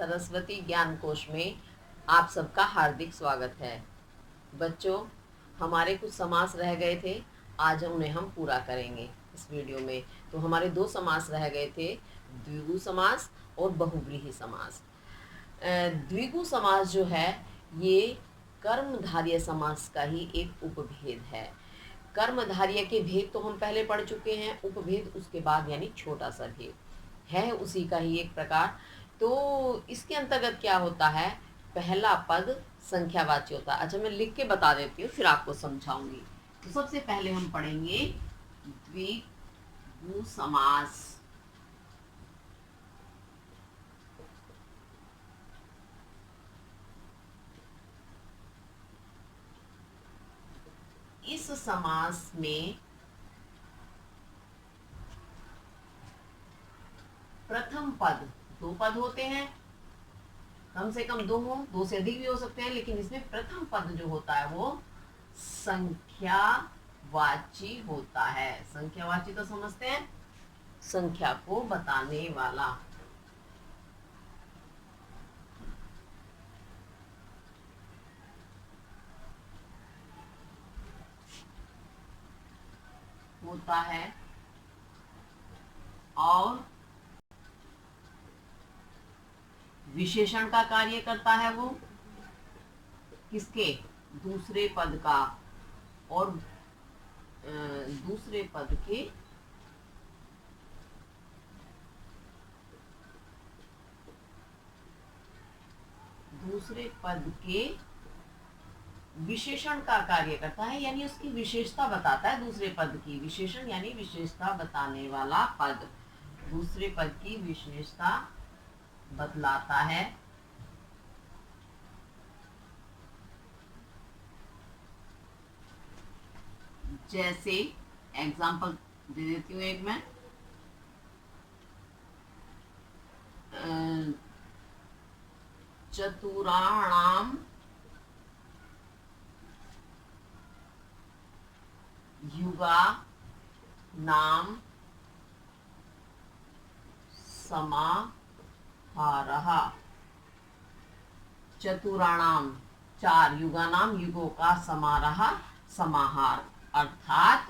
सरस्वती ज्ञान कोश में आप सबका हार्दिक स्वागत है। बच्चों, हमारे कुछ समास रह गए थे, आज उन्हें हम पूरा करेंगे इस वीडियो में। तो हमारे दो समास रह गए थे, द्विगु समास और बहुव्रीहि समास। द्विगु समास जो है ये कर्मधारय समास का ही एक उपभेद है। कर्मधारय के भेद तो हम पहले पढ़ चुके हैं, उपभेद उसके बाद यानी छोटा सा भेद है उसी का ही एक प्रकार। तो इसके अंतर्गत क्या होता है, पहला पद संख्यावाची होता है। अच्छा, मैं लिख के बता देती हूँ फिर आपको समझाऊंगी। तो सबसे पहले हम पढ़ेंगे द्विगु समास। इस समास में प्रथम पद, दो पद होते हैं, कम से कम दो से अधिक भी हो सकते हैं, लेकिन इसमें प्रथम पद जो होता है वो संख्यावाची होता है। संख्यावाची तो समझते हैं, संख्या को बताने वाला। होता है और विशेषण का कार्य करता है वो किसके, दूसरे पद का, और दूसरे पद के विशेषण का कार्य करता है, यानी उसकी विशेषता बताता है। दूसरे पद की विशेषण यानी विशेषता बताने वाला पद दूसरे पद की विशेषता बतलाता है। जैसे एग्जाम्पल दे देती हूँ एक मैं, चतुराणाम युगा नाम समाहारः। चतुराणाम चार, युगानाम युगों का, समारः समाहार, अर्थात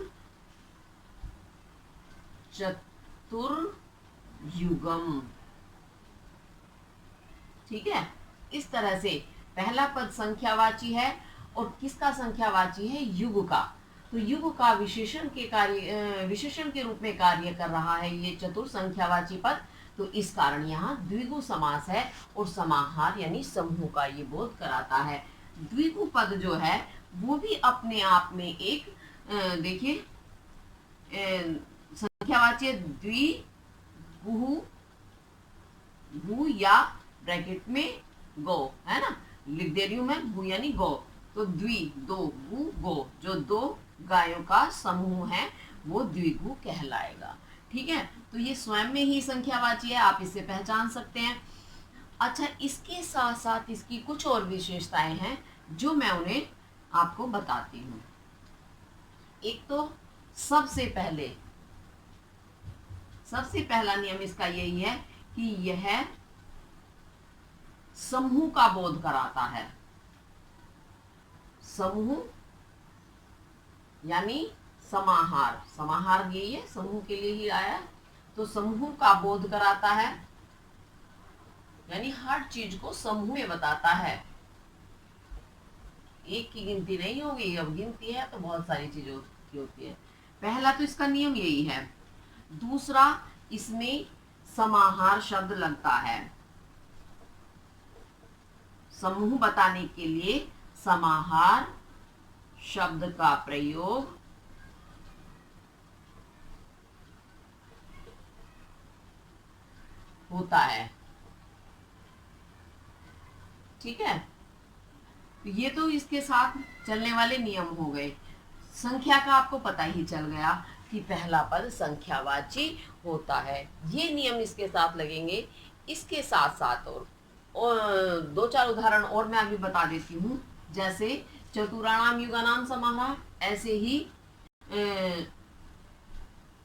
चतुर्युगम। ठीक है, इस तरह से पहला पद संख्यावाची है और किसका संख्यावाची है, युग का। तो युग का विशेषण के कार्य, विशेषण के रूप में कार्य कर रहा है ये चतुर संख्यावाची पद। तो इस कारण यहाँ द्विगु समास है और समाहार यानी समूह का ये बोध कराता है। द्विगु पद जो है वो भी अपने आप में एक, देखिए, संख्यावाची द्विगु, गु या ब्रैकेट में गो है ना, लिख दे रही हूं मैं, गु यानी गो। तो द्वि दो, गु गो, जो दो गायों का समूह है वो द्विगु कहलाएगा। ठीक है, तो ये स्वयं में ही संख्यावाची है, आप इसे पहचान सकते हैं। अच्छा, इसके साथ साथ इसकी कुछ और विशेषताएं हैं जो मैं उन्हें आपको बताती हूँ। एक तो सबसे पहला नियम इसका यही है कि यह समूह का बोध कराता है। समूह यानी समाहार, समाहार यही है, समूह के लिए ही आया है। तो समूह का बोध कराता है, यानी हर चीज को समूह में बताता है। एक की गिनती नहीं होगी, अब गिनती है तो बहुत सारी चीजों की होती है। पहला तो इसका नियम यही है। दूसरा, इसमें समाहार शब्द लगता है। समूह बताने के लिए समाहार शब्द का प्रयोग होता है। ठीक है, ये तो इसके साथ चलने वाले नियम हो गए। संख्या का आपको पता ही चल गया कि पहला पद संख्यावाची होता है, ये नियम इसके साथ लगेंगे। इसके साथ साथ और दो चार उदाहरण और मैं अभी बता देती हूँ। जैसे चतुराणाम युगानाम समाहार, ऐसे ही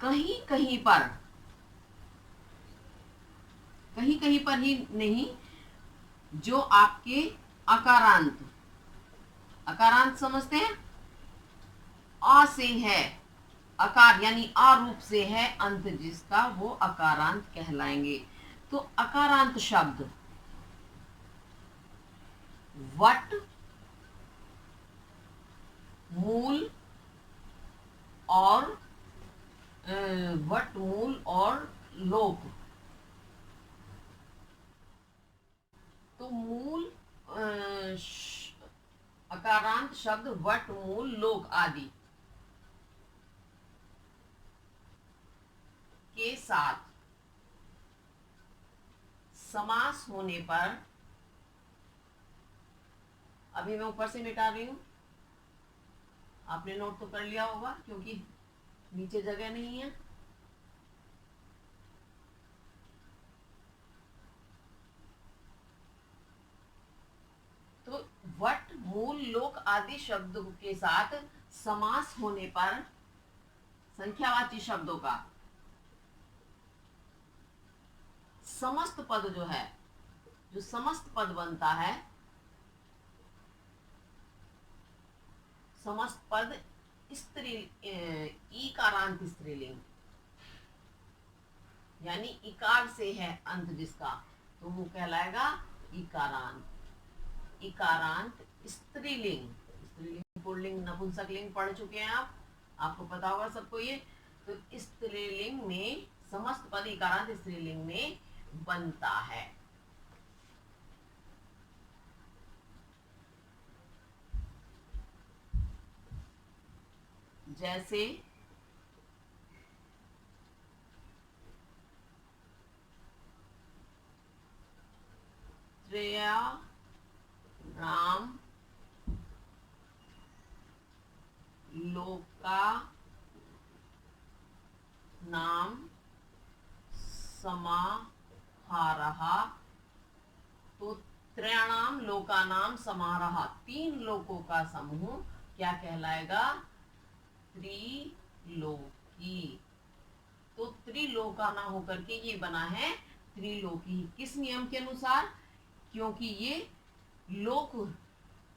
कहीं कहीं पर ही नहीं, जो आपके अकारांत, अकारांत समझते हैं, आ से है, अकार यानी आ रूप से है अंत जिसका, वो अकारांत कहलाएंगे। तो अकारांत शब्द वट, मूल और वट, मूल और लोक। तो मूल अकारांत शब्द वट, मूल, लोक आदि के साथ समास होने पर, अभी मैं ऊपर से मिटा रही हूं, आपने नोट तो कर लिया होगा क्योंकि नीचे जगह नहीं है। तो वट, मूल, लोक आदि शब्दों के साथ समास होने पर संख्यावाची शब्दों का समस्त पद जो है, जो समस्त पद बनता है, समस्त पद स्त्री, ईकारांत स्त्रीलिंग, यानी इकार से है अंत जिसका, तो वो कहलाएगा इकारांत। इकारांत स्त्रीलिंग, स्त्रीलिंग, पुल्लिंग, नपुंसकलिंग पढ़ चुके हैं आप, आपको पता होगा सबको ये। तो स्त्रीलिंग में समस्त पद इकारांत स्त्रीलिंग में बनता है। जैसे त्रेया, राम, लोका, नाम, समाहारहा। तो त्रयाणाम लोकानाम समाहारहा, तीन लोकों का समूह क्या कहलाएगा? त्रिलोकी। तो त्रिलोका ना होकर के ये बना है त्रिलोकी। किस नियम के अनुसार? क्योंकि ये लोक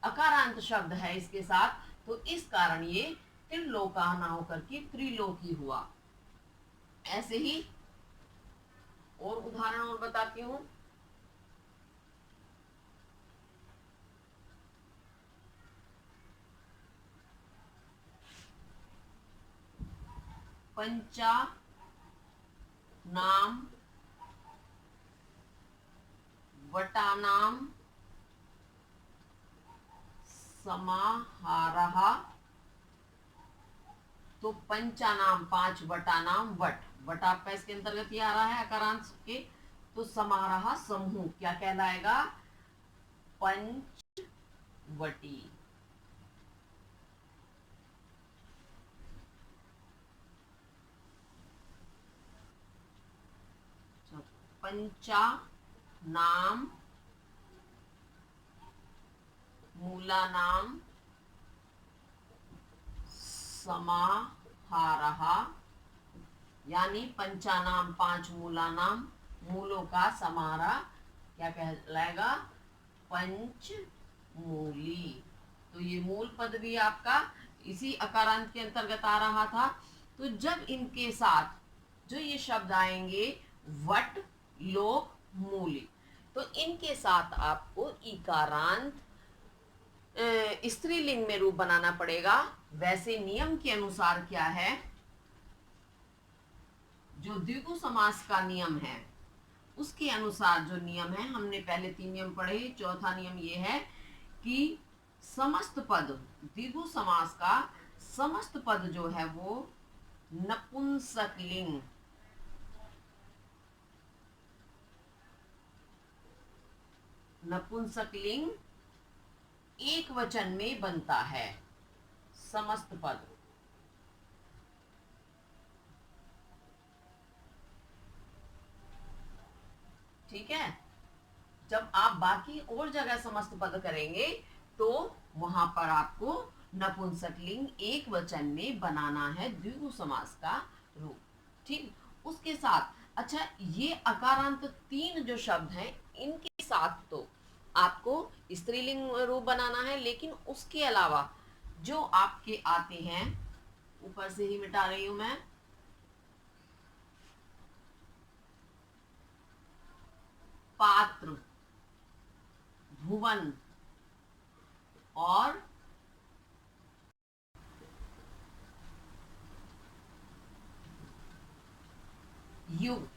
अकारांत शब्द है इसके साथ, तो इस कारण ये त्रिलोका ना होकर के त्रिलोकी हुआ। ऐसे ही और उदाहरण और बताती हूं। पंचा नाम, वटानाम, समाहारहा। तो पंचानाम पांच, वटानाम वट, वट आपका इसके अंतर्गत ही आ रहा है अकारांत के। तो समाहारहा समूह क्या कहलाएगा? पंचवटी। पंचा नाम, मूला नाम, समाहारहा, यानी पंचानाम पांच, मूला नाम, मूलों का समाहारा क्या कहलाएगा? पंचमूली। तो ये मूल पद भी आपका इसी अकारांत के अंतर्गत आ रहा था। तो जब इनके साथ जो ये शब्द आएंगे वट, लोक, मूली, तो इनके साथ आपको इकारांत स्त्रीलिंग में रूप बनाना पड़ेगा। वैसे नियम के अनुसार क्या है? जो द्विगु समास का नियम है उसके अनुसार जो नियम है, हमने पहले 3 नियम पढ़े, चौथा नियम ये है कि समस्त पद, द्विगु समास का समस्त पद जो है वो नपुंसकलिंग, नपुंसकलिंग एक वचन में बनता है। समस्त पद, ठीक है। जब आप बाकी और जगह समस्त पद करेंगे तो वहां पर आपको नपुंसकलिंग एक वचन में बनाना है द्विगु समास का रूप, ठीक। उसके साथ अच्छा, ये अकारांत 3 जो शब्द हैं इनके साथ तो आपको स्त्रीलिंग रूप बनाना है, लेकिन उसके अलावा जो आपके आते हैं, ऊपर से ही मिटा रही हूं मैं, पात्र, भुवन और युग,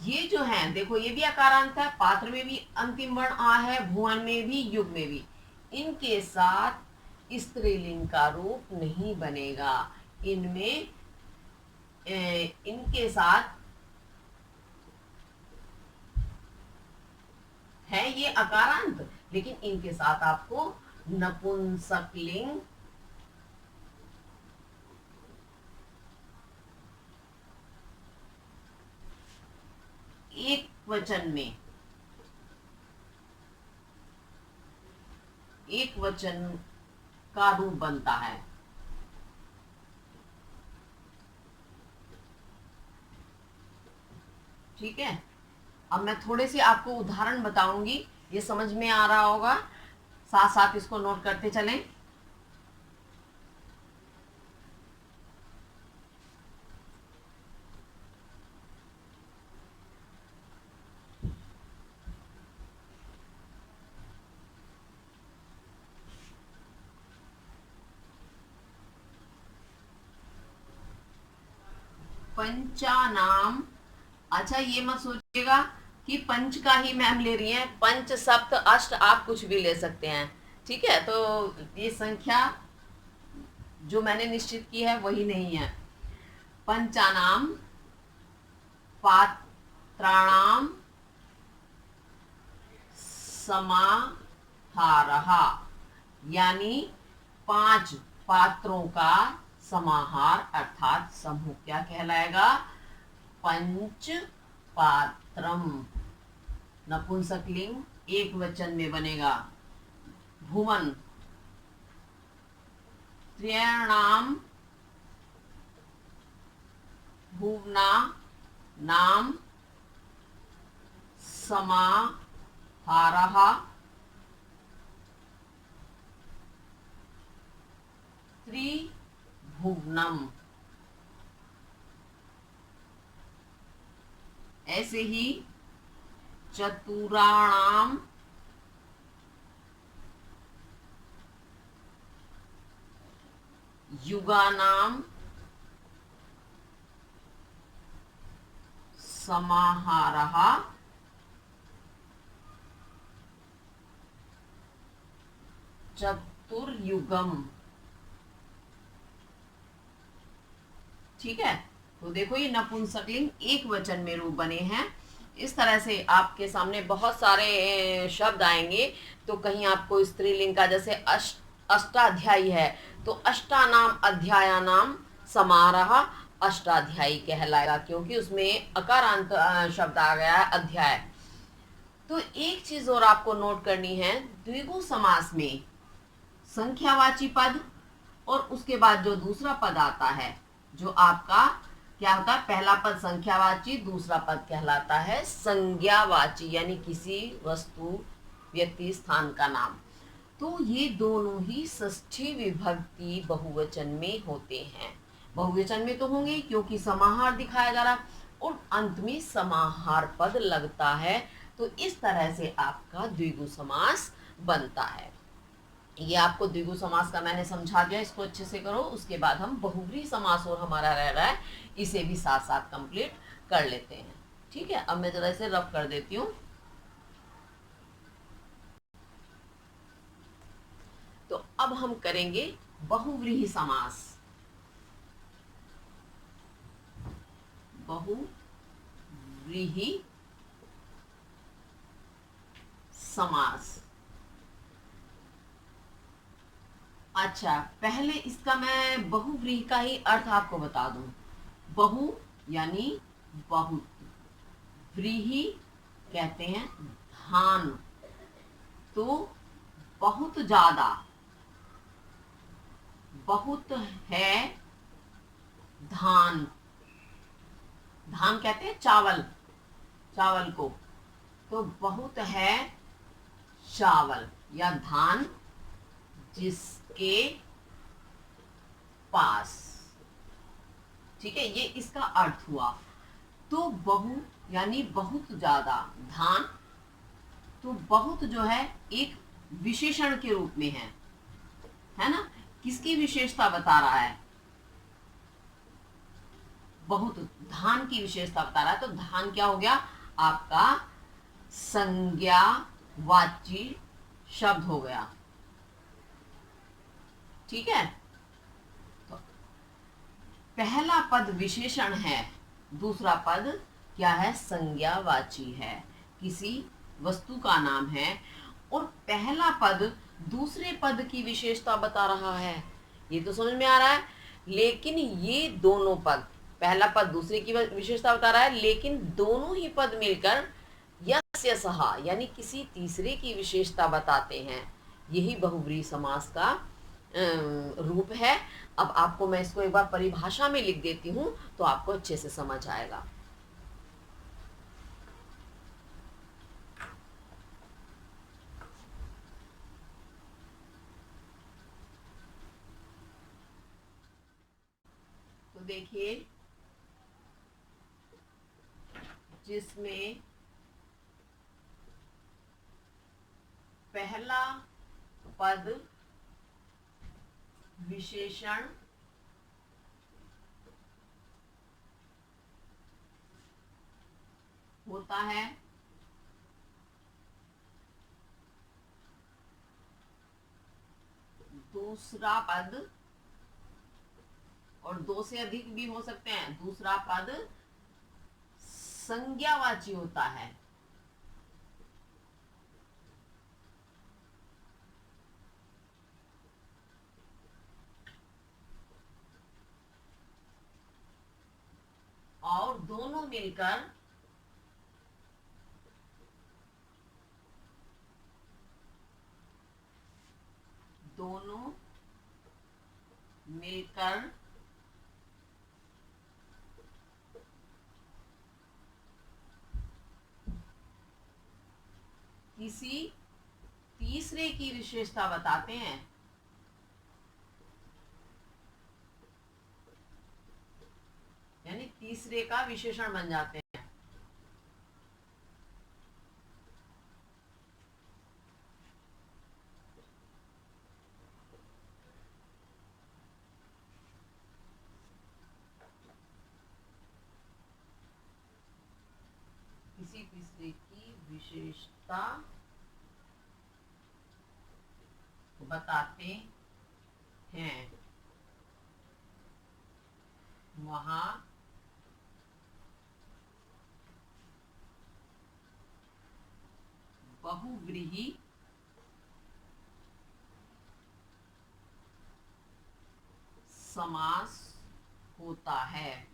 ये जो है देखो, ये भी अकारांत है, पात्र में भी अंतिम वर्ण आ है, भुवन में भी, युग में भी। इनके साथ स्त्रीलिंग का रूप नहीं बनेगा। इनमें इनके साथ है ये अकारांत, लेकिन इनके साथ आपको नपुंसकलिंग एक वचन में, एक वचन का रूप बनता है। ठीक है, अब मैं थोड़े से आपको उदाहरण बताऊंगी, ये समझ में आ रहा होगा, साथ साथ इसको नोट करते चलें। पंचानाम, अच्छा ये मत सोचिएगा कि पंच का ही मैम ले रही है, पंच सप्त अष्ट आप कुछ भी ले सकते हैं। ठीक है, तो ये संख्या जो मैंने निश्चित की है वही नहीं है। पंचानाम पात्राणाम समाहारः, यानी 5 पात्रों का समाहार अर्थात समूह क्या कहलाएगा? पंच पात्रम। नपुंसकलिंग एक वचन में बनेगा। भुवन, त्रयाणाम भुवना नाम समाहारः त्रिभुवनम। ऐसे ही चतुराणाम युगानाम समाहारः चतुर्युगम। ठीक है, तो देखो ये नपुंसकलिंग एक वचन में रूप बने हैं। इस तरह से आपके सामने बहुत सारे शब्द आएंगे, तो कहीं आपको स्त्रीलिंग का, जैसे अष्टाध्यायी है तो अष्टानाम अध्यायानाम समारोह अष्टाध्यायी कहलाएगा, क्योंकि उसमें अकारांत शब्द आ गया है अध्याय। तो एक चीज और आपको नोट करनी है, द्विगु समास में संख्यावाची पद और उसके बाद जो दूसरा पद आता है, जो आपका क्या होता है, पहला पद संख्यावाची, दूसरा पद कहलाता है संज्ञावाची, यानी किसी वस्तु, व्यक्ति, स्थान का नाम। तो ये दोनों ही षष्ठी विभक्ति बहुवचन में होते हैं। बहुवचन में तो होंगे क्योंकि समाहार दिखाया जा रहा, और अंत में समाहार पद लगता है। तो इस तरह से आपका द्विगु समास बनता है। ये आपको द्विगु समास का मैंने समझा दिया, इसको अच्छे से करो। उसके बाद हम बहुव्रीहि समास और हमारा रह रहा है, इसे भी साथ साथ कंप्लीट कर लेते हैं। ठीक है, अब मैं जरा इसे रफ कर देती हूँ। तो अब हम करेंगे बहुव्रीहि समास। बहुव्रीहि समास। अच्छा, पहले इसका मैं बहुव्रीहि का ही अर्थ आपको बता दूं। बहु यानी बहुत, व्रीहि कहते हैं धान, तो बहुत ज्यादा, बहुत है धान। धान कहते हैं चावल, चावल को। तो बहुत है चावल या धान जिसके पास। ठीक है, ये इसका अर्थ हुआ। तो बहु यानी बहुत ज्यादा, धान तो बहुत जो है एक विशेषण के रूप में है ना, किसकी विशेषता बता रहा है, बहुत, धान की विशेषता बता रहा है। तो धान क्या हो गया आपका संज्ञावाची शब्द हो गया। ठीक है, तो पहला पद विशेषण है, दूसरा पद क्या है, संज्ञावाची है, किसी वस्तु का नाम है। और पहला पद दूसरे पद की विशेषता बता रहा है, ये तो समझ में आ रहा है। लेकिन ये दोनों पद, पहला पद दूसरे की विशेषता बता रहा है, लेकिन दोनों ही पद मिलकर यस्य सहा यानी किसी तीसरे की विशेषता बताते हैं। यही बहुव्रीहि समास का रूप है। अब आपको मैं इसको एक बार परिभाषा में लिख देती हूं तो आपको अच्छे से समझ आएगा। तो देखिए, जिसमें पहला पद विशेषण होता है, दूसरा पद, और दो से अधिक भी हो सकते हैं, दूसरा पद संज्ञावाची होता है। और दोनों मिलकर किसी तीसरे की विशेषता बताते हैं। यानी तीसरे का विशेषण बन जाते हैं। किसी तीसरे की विशेषता बताते हैं, वहां बहुव्रीहि समास होता है।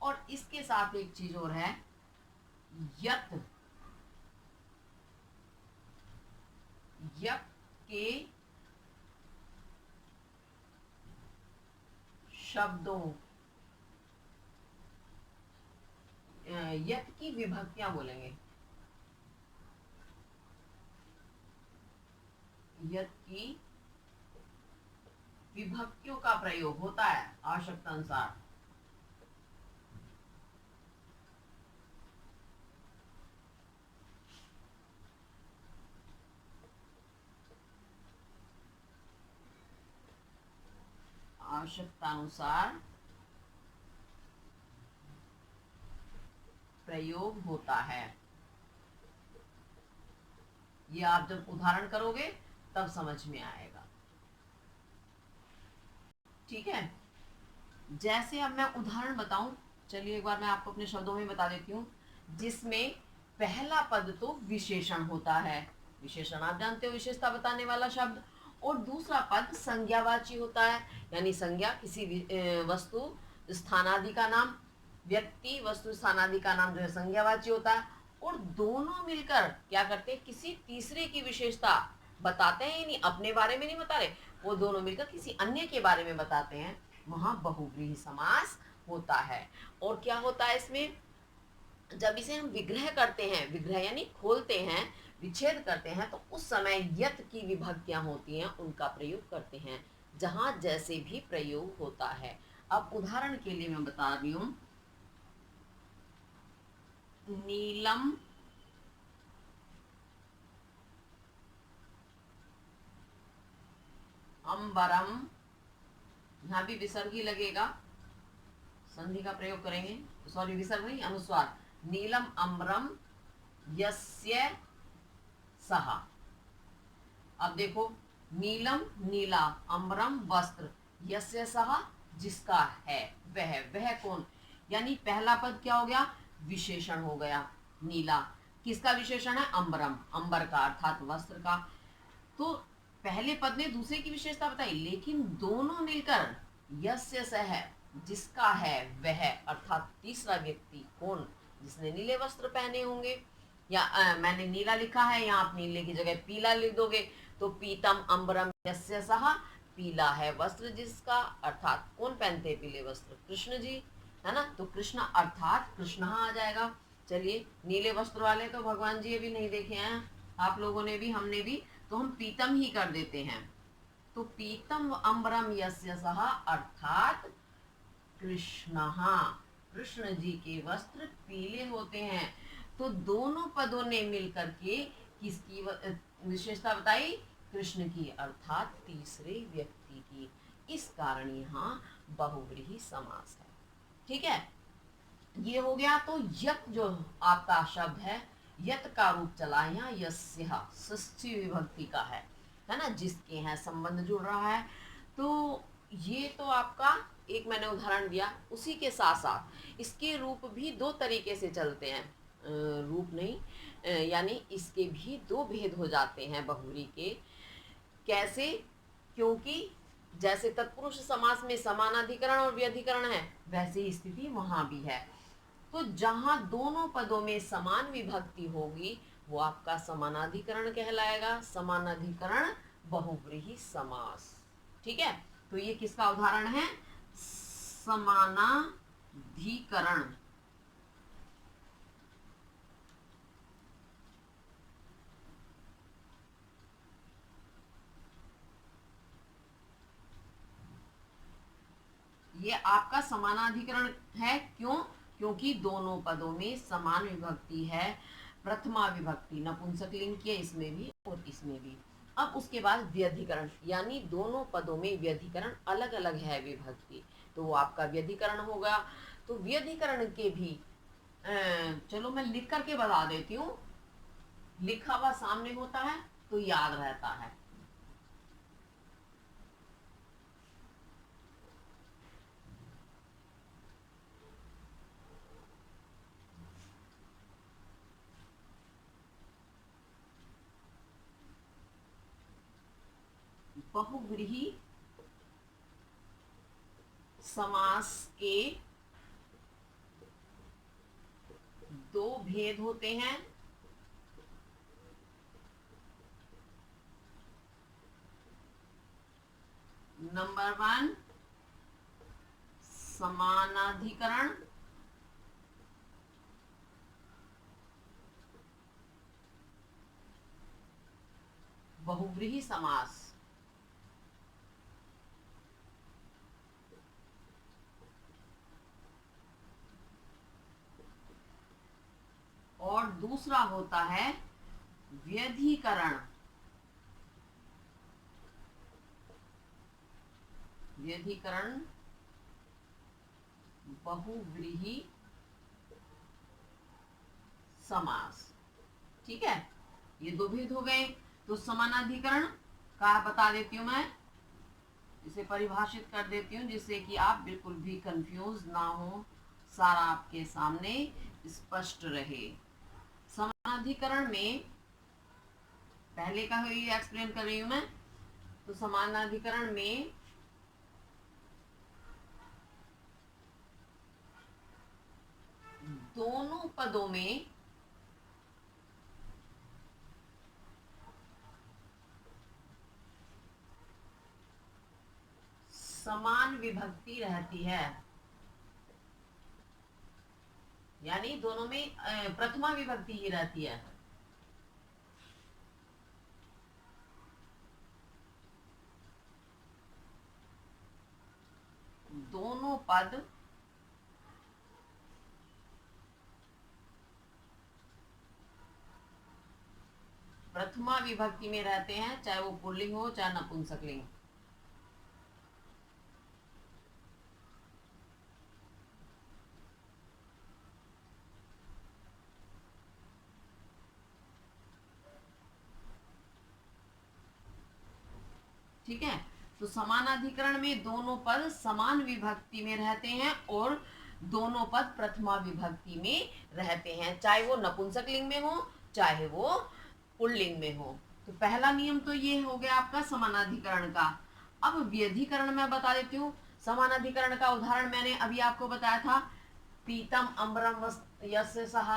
और इसके साथ एक चीज और है, यत के शब्दों, यत की विभक्तियां बोलेंगे, यत की विभक्तियों का प्रयोग होता है आवश्यकता अनुसार। आवश्यकता अनुसार प्रयोग होता है। ये आप जब उदाहरण करोगे तब समझ में आएगा। ठीक है, जैसे अब मैं उदाहरण बताऊं, चलिए एक बार मैं आपको अपने शब्दों में बता देती हूँ। जिसमें पहला पद तो विशेषण होता है, विशेषण आप जानते हो, विशेषता बताने वाला शब्द। और दूसरा पद संज्ञावाची होता है, यानी संज्ञा किसी वस्तु स्थानादि का नाम, व्यक्ति वस्तु स्थानादि का नाम जो है संज्ञावाची होता है। और दोनों मिलकर क्या करते हैं, किसी तीसरे की विशेषता बताते हैं, यानी अपने बारे में नहीं बता रहे, वो दोनों मिलकर किसी अन्य के बारे में बताते हैं, वहां बहुव्रीहि समास होता है। और क्या होता है इसमें, जब इसे हम विग्रह करते हैं, विग्रह यानी खोलते हैं, विच्छेद करते हैं, तो उस समय यत की विभक्तियां होती हैं उनका प्रयोग करते हैं, जहां जैसे भी प्रयोग होता है। अब उदाहरण के लिए मैं बता रही हूं, नीलम अंबरम, यहां भी विसर्ग ही लगेगा, संधि का प्रयोग करेंगे, सॉरी विसर्ग नहीं, अनुस्वार। नीलम अंबरम यस्य सहा। अब देखो, नीलम नीला, अंबरम वस्त्र, यस्य सहा जिसका है, वह कौन, यानी पहला पद क्या हो गया, विशेषण हो गया। नीला किसका विशेषण है, अंबरम, अंबर का अर्थात वस्त्र का। तो पहले पद ने दूसरे की विशेषता बताई, लेकिन दोनों मिलकर यस्य सह, जिसका है वह, अर्थात तीसरा व्यक्ति कौन, जिसने नीले वस्त्र पहने होंगे, या मैंने नीला लिखा है, यहाँ आप नीले की जगह पीला लिख दोगे, तो पीतम अंबरम यस्य सहा, पीला है वस्त्र जिसका, अर्थात कौन पहनते हैं पीले वस्त्र, कृष्ण जी, है ना। तो कृष्ण अर्थात कृष्ण आ जाएगा। चलिए, नीले वस्त्र वाले तो भगवान जी अभी नहीं देखे हैं, आप लोगों ने भी, हमने भी, तो हम पीतम ही कर देते हैं। तो पीतम अंबरम यस्य सह, अर्थात कृष्ण, कृष्ण जी के वस्त्र पीले होते हैं। तो दोनों पदों ने मिलकर के किसकी विशेषता बताई, कृष्ण की, अर्थात तीसरे व्यक्ति की। इस कारण यहाँ बहुव्रीहि समास है। ठीक है, ये हो गया। तो यत जो आपका शब्द है, यत का रूप चला यहाँ यस्य, षष्ठी विभक्ति का है ना, जिसके हैं संबंध जुड़ रहा है। तो ये तो आपका एक मैंने उदाहरण दिया, उसी के साथ साथ इसके रूप भी दो तरीके से चलते हैं, रूप नहीं, यानी इसके भी दो भेद हो जाते हैं बहुव्रीहि के। कैसे, क्योंकि जैसे तत्पुरुष समास में समानाधिकरण और व्यधिकरण है, वैसे ही स्थिति वहां भी है। तो जहां दोनों पदों में समान विभक्ति होगी वो आपका समानाधिकरण कहलाएगा, समानाधिकरण बहुव्रीहि समास। ठीक है, तो ये किसका उदाहरण है, समानाधिकरण। ये आपका समानाधिकरण है, क्यों, क्योंकि दोनों पदों में समान विभक्ति है, प्रथमा विभक्ति नपुंसकलिंग की है, इसमें भी और इसमें भी। अब उसके बाद व्यधिकरण, यानी दोनों पदों में व्यधिकरण अलग अलग है विभक्ति, तो वो आपका व्यधिकरण होगा। तो व्यधिकरण के भी चलो मैं लिख करके बता देती हूँ, लिखा हुआ सामने होता है तो याद रहता है। बहुव्रीहि समास के दो भेद होते हैं। नंबर 1, समानाधिकरण, बहुव्रीहि समास। और दूसरा होता है व्यधिकरण, व्यधिकरण बहुव्रीहि समास। ठीक है, ये दो भेद हो गए। तो समानाधिकरण का बता देती हूं मैं, इसे परिभाषित कर देती हूँ जिससे कि आप बिल्कुल भी कंफ्यूज ना हो, सारा आपके सामने स्पष्ट रहे। समानाधिकरण में पहले का ही एक्सप्लेन कर रही हूं मैं। तो समानाधिकरण में दोनों पदों में समान विभक्ति रहती है, यानी दोनों में प्रथमा विभक्ति ही रहती है। दोनों पद प्रथमा विभक्ति में रहते हैं, चाहे वो पुल्लिंग हो चाहे नपुंसकलिंग। ठीक है, तो समानाधिकरण में दोनों पद समान विभक्ति में रहते हैं और दोनों पद प्रथमा विभक्ति में रहते हैं, चाहे वो नपुंसकलिंग में हो चाहे वो पुल्लिंग में हो। तो पहला नियम तो ये हो गया आपका समानाधिकरण का। अब व्यधिकरण मैं बता देती हूँ। समानाधिकरण का उदाहरण मैंने अभी आपको बताया था, पीतम अम्बरम यस्य सह,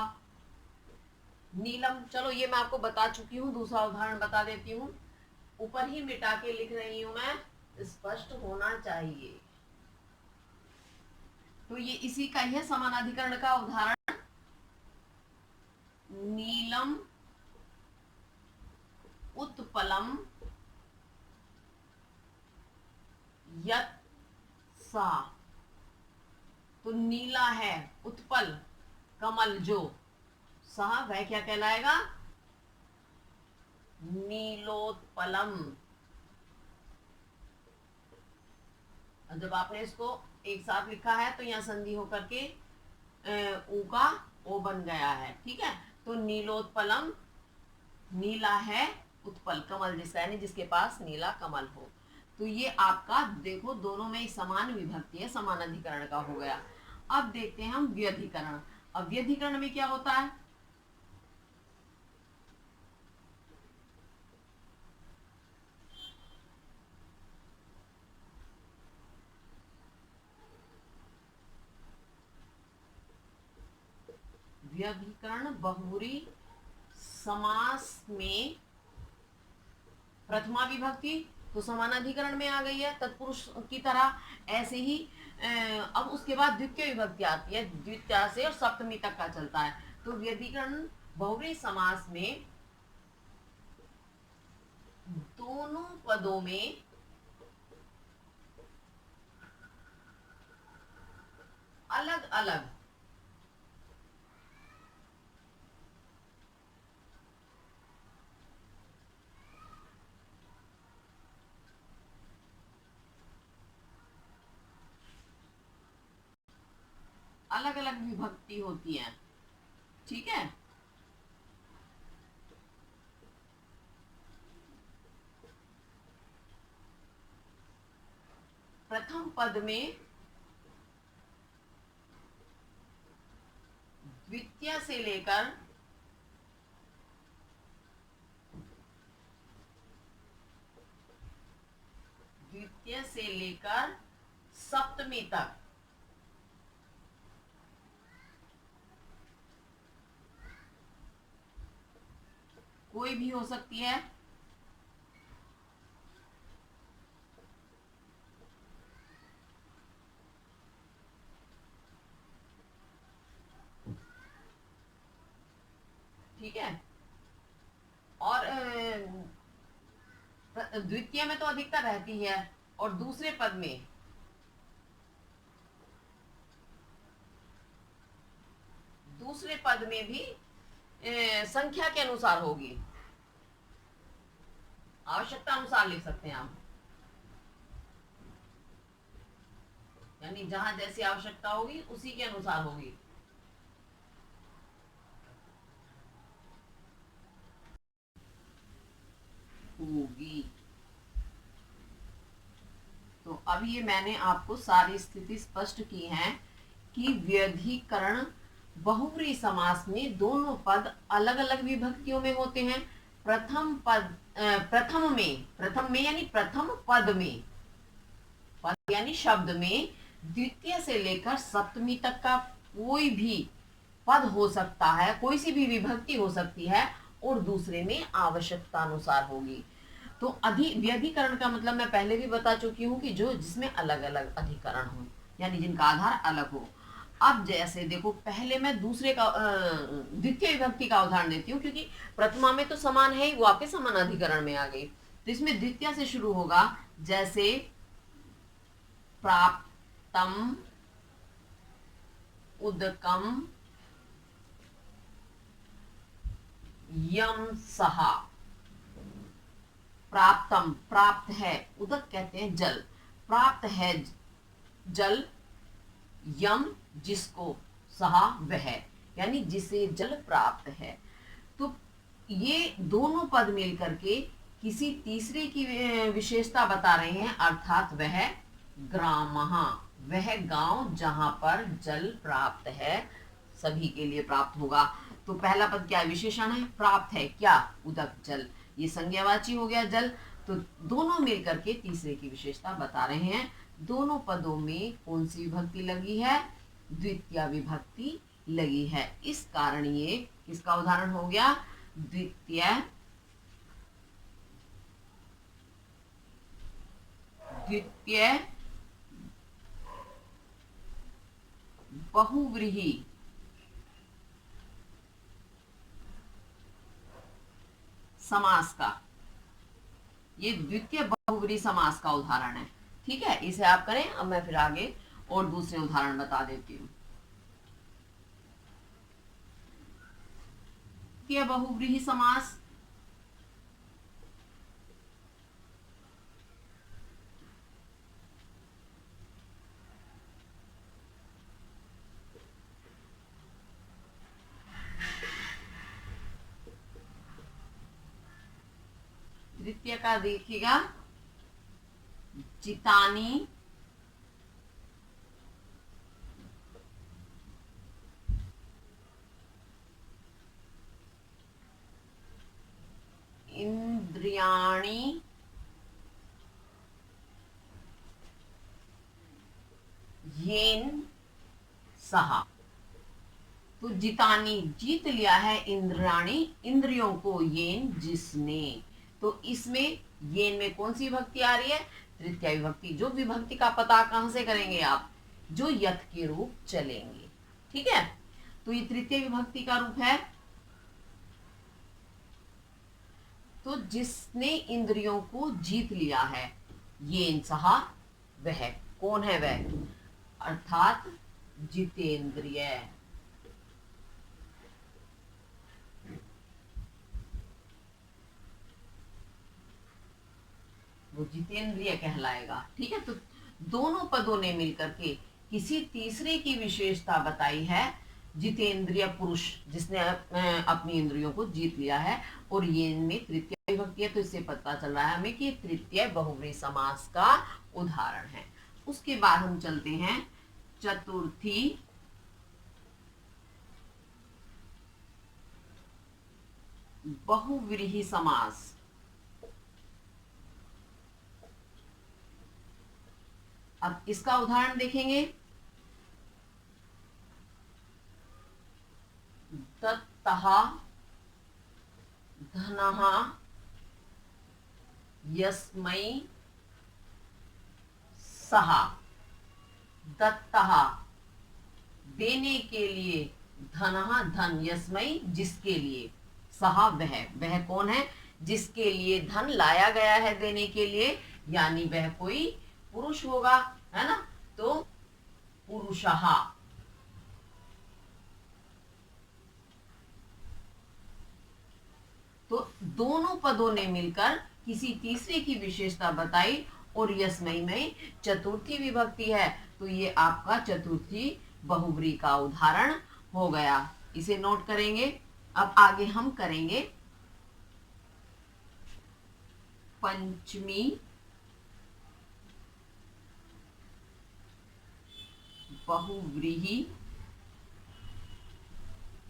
नीलम। चलो ये मैं आपको बता चुकी हूँ, दूसरा उदाहरण बता देती हूँ। ऊपर ही मिटा के लिख रही हूं मैं, स्पष्ट होना चाहिए। तो ये इसी का ही है समानाधिकरण का उदाहरण, नीलम उत्पलम यत् सा। तो नीला है उत्पल कमल जो, सा वह क्या कहलाएगा, नीलोत्पलम। जब आपने इसको एक साथ लिखा है तो यहाँ संधि होकर के ऊ का ओ बन गया है। ठीक है, तो नीलोत्पलम, नीला है उत्पल कमल जिसका, यानी जिसके पास नीला कमल हो। तो ये आपका देखो दोनों में समान विभक्ति है, समान अधिकरण का हो गया। अब देखते हैं हम व्यधिकरण। अब व्यधिकरण में क्या होता है, व्यधिकरण बहुब्री समास में प्रथमा विभक्ति तो समानाधिकरण में आ गई है तत्पुरुष की तरह, ऐसे ही अब उसके बाद द्वितीय विभक्ति आती है, द्वितीया से और सप्तमी तक का चलता है। तो व्यधिकरण बहुब्री समास में दोनों पदों में अलग अलग अलग अलग विभक्ति होती है। ठीक है, प्रथम पद में द्वितीय से लेकर सप्तमी तक कोई भी हो सकती है। ठीक है, और द्वितीय में तो अधिकता रहती है, और दूसरे पद में भी संख्या के अनुसार होगी, आवश्यकता अनुसार लिख सकते हैं आप, यानी जहां जैसी आवश्यकता होगी उसी के अनुसार होगी। तो अब ये मैंने आपको सारी स्थिति स्पष्ट की है कि व्यधिकरण बहुब्री समास में दोनों पद अलग अलग विभक्तियों में होते हैं। प्रथम में यानी प्रथम पद में, पद यानी शब्द में द्वितीय से लेकर सप्तमी तक का कोई भी पद हो सकता है, कोई सी भी विभक्ति हो सकती है, और दूसरे में आवश्यकता अनुसार होगी। तो व्यधिकरण का मतलब मैं पहले भी बता चुकी हूँ कि जो जिसमें अलग अलग अधिकरण हो, यानी जिनका आधार अलग हो। अब जैसे देखो, पहले मैं दूसरे का द्वितीय विभक्ति का उदाहरण देती हूँ, क्योंकि प्रथमा में तो समान है ही, वो आपके समानाधिकरण में आ गई। तो इसमें द्वितीय से शुरू होगा, जैसे प्राप्तम, उदकम, यम सहा। प्राप्तम, प्राप्त है, उदक कहते हैं जल, प्राप्त है जल, यम जिसको, सहा वह, यानी जिसे जल प्राप्त है। तो ये दोनों पद मिलकर के किसी तीसरे की विशेषता बता रहे हैं, अर्थात वह ग्रामः, वह गांव जहां पर जल प्राप्त है, सभी के लिए प्राप्त होगा। तो पहला पद क्या है, विशेषण है, प्राप्त है क्या, उदक जल, ये संज्ञावाची हो गया जल। तो दोनों मिलकर के तीसरे की विशेषता बता रहे हैं। दोनों पदों में कौन सी विभक्ति लगी है, द्वितीय विभक्ति लगी है। इस कारण ये किसका उदाहरण हो गया, द्वितीय बहुव्रीहि समास का, ये द्वितीय बहुव्रीहि समास का उदाहरण है। ठीक है, इसे आप करें। अब मैं फिर आगे और दूसरे उदाहरण बता देती हूँ। द्वितीय बहुव्रीहि समास, द्वितीय का देखिएगा, जितानी, इंद्रियाणि, येन सहा। तो जितानी, जीत लिया है, इंद्रियाणि, इंद्रियों को, येन जिसने। तो इसमें येन में कौन सी विभक्ति आ रही है, तृतीय विभक्ति। जो विभक्ति का पता कहां से करेंगे आप, जो यथ के रूप चलेंगे। ठीक है, तो ये तृतीय विभक्ति का रूप है। तो जिसने इंद्रियों को जीत लिया है, येन सहा, वह कौन है, वह अर्थात जितेंद्रिय। वो जितेंद्रिय कहलाएगा। ठीक है, तो दोनों पदों ने मिलकर के किसी तीसरे की विशेषता बताई है, जितेंद्रिय पुरुष, जिसने अपनी इंद्रियों को जीत लिया है। और ये में तृतीय विभक्ति है, तो इससे पता चल रहा है हमें कि तृतीय बहुव्रीहि समास का उदाहरण है। उसके बाद हम चलते हैं चतुर्थी बहुव्रीहि समास। अब इसका उदाहरण देखेंगे, दत्तः, धनः, यस्मै सहा। दत्तः, देने के लिए, धनः, धन, यस्मै, जिसके लिए, सहा, वह कौन है, जिसके लिए धन लाया गया है देने के लिए, यानी वह कोई पुरुष होगा, है ना। तो पुरुषः। तो दोनों पदों ने मिलकर किसी तीसरे की विशेषता बताई, और यस्मै में चतुर्थी विभक्ति है, तो ये आपका चतुर्थी बहुव्रीहि का उदाहरण हो गया। इसे नोट करेंगे। अब आगे हम करेंगे पंचमी बहुव्रीहि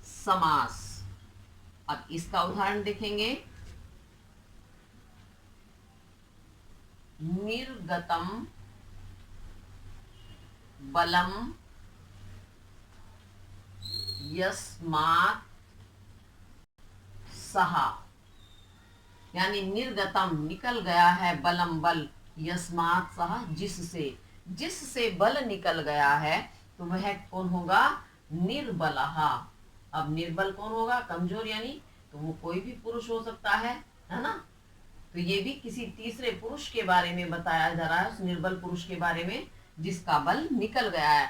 समास। अब इसका उदाहरण देखेंगे, निर्गतम, बलम, यस्मात् सहा, यानी निर्गतम, निकल गया है, बलम, बल, यस्मात् सहा, जिससे, जिससे बल निकल गया है, तो वह कौन होगा? निर्बलहा। अब निर्बल कौन होगा? कमजोर, यानी तो वो कोई भी पुरुष हो सकता है ना। तो ये भी किसी तीसरे पुरुष के बारे में बताया जा रहा है, उस निर्बल पुरुष के बारे में जिसका बल निकल गया है।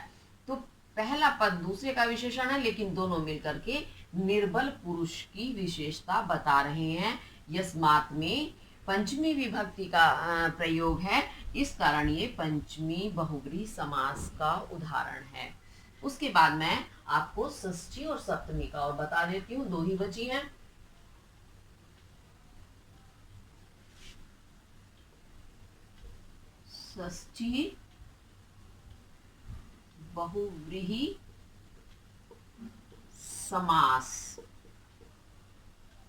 तो पहला पद दूसरे का विशेषण है, लेकिन दोनों मिलकर के निर्बल पुरुष की विशेषता बता रहे हैं। यस्मात् में पंचमी विभक्ति का प्रयोग है, इस कारण ये पंचमी बहुव्रीहि समास का उदाहरण है। उसके बाद मैं आपको षष्ठी और सप्तमी का और बता देती हूँ, दो ही बची हैं। षष्ठी बहुव्रीहि समास।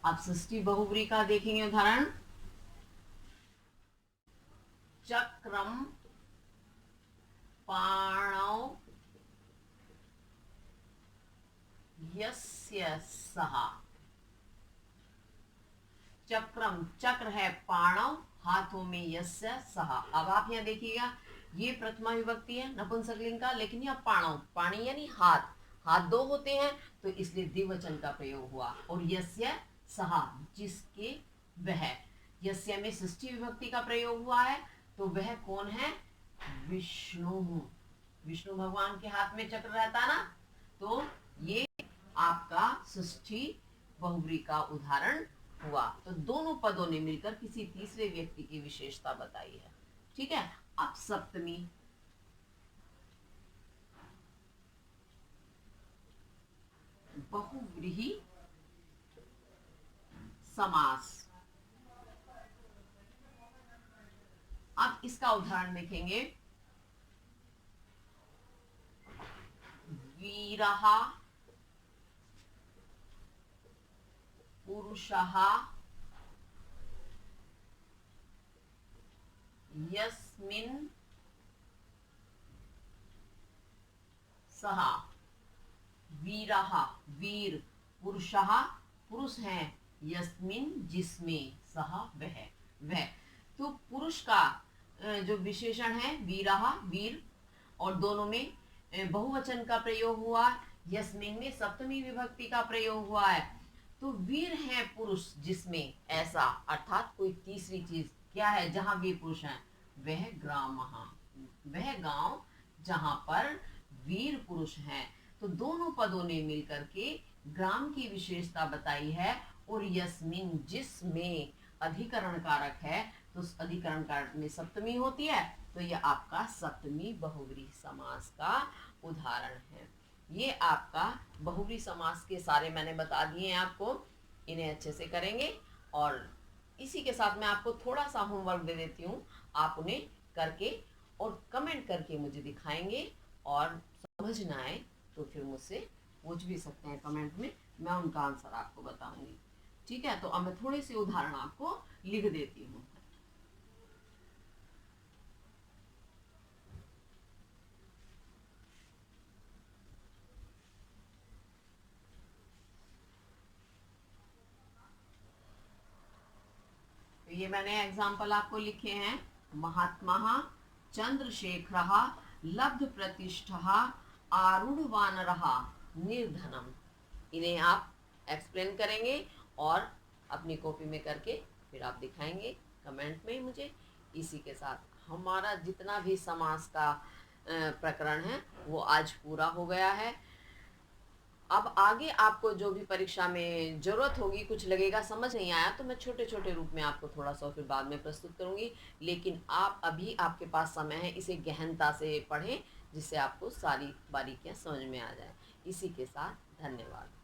आप षष्ठी बहुव्रीहि का देखेंगे उदाहरण। चक्रम पाणौ यस्य सः। चक्रम, चक्र है, पाणव हाथों में, यस्य सः। अब आप यहाँ देखिएगा, ये प्रथमा विभक्ति है नपुंसकलिंग का, लेकिन यह पाणव, पाणी यानी हाथ, हाथ दो होते हैं तो इसलिए द्विवचन का प्रयोग हुआ। और यस्य सः, जिसके वह, यस्य में षष्ठी विभक्ति का प्रयोग हुआ है, तो वह कौन है? विष्णु। विष्णु भगवान के हाथ में चक्र रहता ना, तो ये आपका षष्ठी बहुव्रीहि का उदाहरण हुआ। तो दोनों पदों ने मिलकर किसी तीसरे व्यक्ति की विशेषता बताई है। ठीक है। अब सप्तमी। बहुव्रीहि समास। अब इसका उदाहरण देखेंगे। वीरः पुरुषः यस्मिन् सः। वीरः, वीर, पुरुषः, पुरुष है, यस्मिन्, जिसमें, सः, वह। तो पुरुष का जो विशेषण है वीरः, वीर, और दोनों में बहुवचन का प्रयोग हुआ। यस्मिन में सप्तमी विभक्ति का प्रयोग हुआ है। तो वीर है पुरुष जिसमें, ऐसा, अर्थात कोई तीसरी चीज क्या है जहां वीर पुरुष है? वह ग्रामः, वह गांव जहां पर वीर पुरुष हैं। तो दोनों पदों ने मिलकर के ग्राम की विशेषता बताई है। और यस्मिन, जिसमें अधिकरण कारक है, तो उस अधिकरण कारक में सप्तमी होती है, तो यह आपका सप्तमी बहुव्रीहि समास का उदाहरण है। ये आपका बहुव्रीहि समास के सारे मैंने बता दिए हैं आपको, इन्हें अच्छे से करेंगे। और इसी के साथ मैं आपको थोड़ा सा होमवर्क दे देती हूँ, आप उन्हें करके और कमेंट करके मुझे दिखाएंगे, और समझ ना आए तो फिर मुझसे पूछ भी सकते हैं कमेंट में, मैं उनका आंसर आपको बताऊंगी। ठीक है। तो अब मैं थोड़े से उदाहरण आपको लिख देती हूँ। तो ये मैंने एग्जाम्पल आपको लिखे हैं। महात्मा चंद्रशेखर लब्ध प्रतिष्ठा आरूढ़वानर निर्धनम। इन्हें आप एक्सप्लेन करेंगे और अपनी कॉपी में करके फिर आप दिखाएंगे कमेंट में मुझे। इसी के साथ हमारा जितना भी समास का प्रकरण है वो आज पूरा हो गया है। अब आगे आपको जो भी परीक्षा में जरूरत होगी, कुछ लगेगा समझ नहीं आया, तो मैं छोटे छोटे रूप में आपको थोड़ा सा फिर बाद में प्रस्तुत करूंगी। लेकिन आप अभी, आपके पास समय है, इसे गहनता से पढ़ें जिससे आपको सारी बारीकियां समझ में आ जाए। इसी के साथ धन्यवाद।